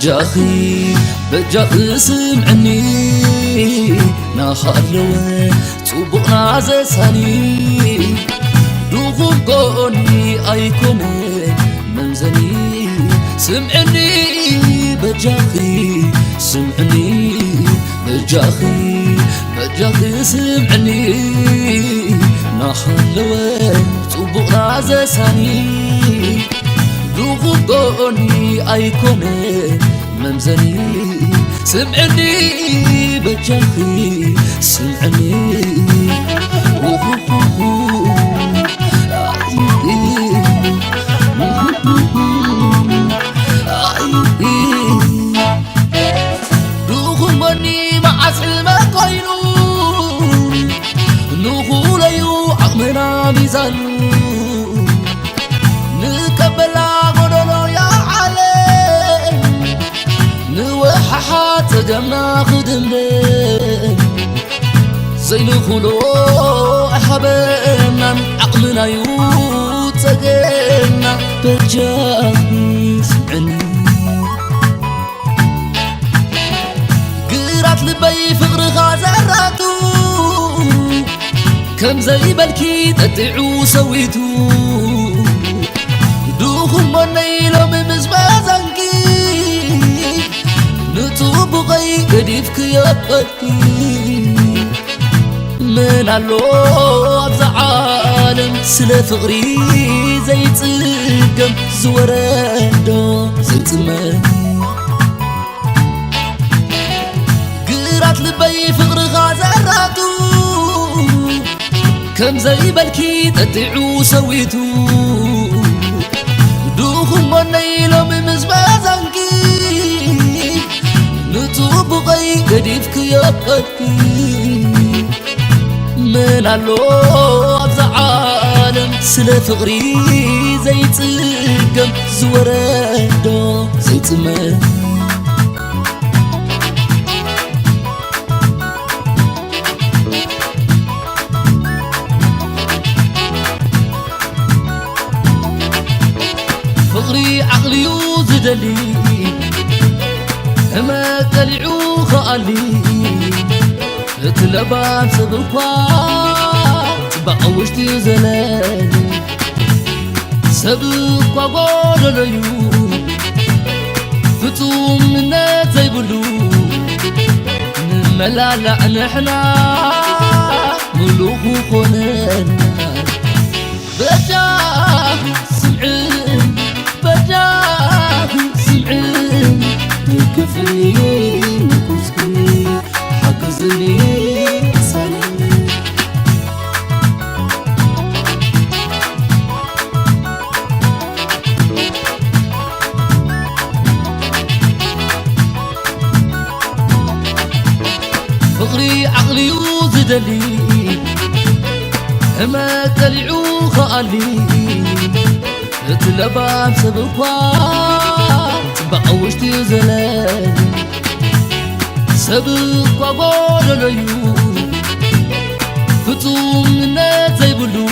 بجاخي سمعني نخلوه صبقنا زساني دوغم قوني أيكوني منزني سمعني بجاخي سمعني بجاخي سمعني نخلوه صبقنا زساني دوغم قوني أيكوني منزني سمعني بجاخي سمعني دوغمني مع سلمة قيلو نغوليو عقمنا ميزانو نكبلا غدلو يا علي نوححات جمنا خدمنا زي نخلو أحبنا عقلنا يوتقنا بجاهي سمعني قرات لبي فقر غازراتو كم زي بالكي تدعو سويتو دوخم منيلو بمزبازنكي نتوب غي قديفك يبقى من علو أبزع عالم سلا فغري زي تقم زوردو زي تمن قرات لبي فغر غازراتو كم زي بالكي تدعو سويتو دوخم منيلو بمزبازنكي نتوب غي قديفك يبقى من علو أبزع عالم سلا فغري زي تقم زوردو زي تمن فغري عقلي وزدلي هما تلعو خالي تلبان سبقوا تبقى وشتي زلالي سبقوا قوليو فتوم منا زيبلو نملالع نحنا ملوك وخوننا بجاه سمعين بجاه سمعين يكفيني كسكي حقزني سالي فغري عقلي وزدلي هما تلعو خالي تلبان سبقوا تبقى وشتي زلالي سبقوا قوليو فتوم منا زيبلو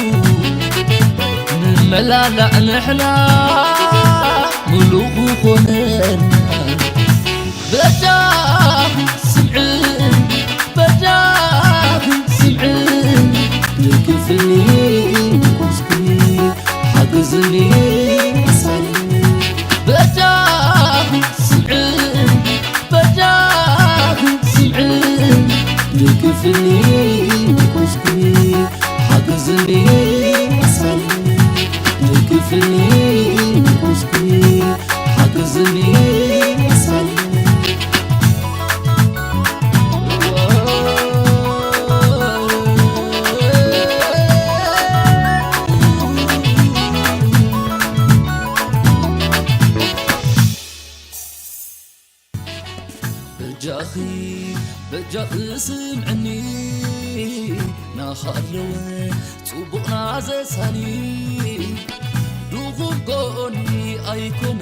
نملالع نحنا ملوك وخوننا بجاه سمعين بجاه سمعين يكفيني كسكي حقزني سالي بجاه سمعين بجاه سمعين يكفيني كسكي حقزني سالي يكفيني كسكي حقزني سالي بجاخي سمعني نخلوه صبقنا زساني دوغم قوني أيكون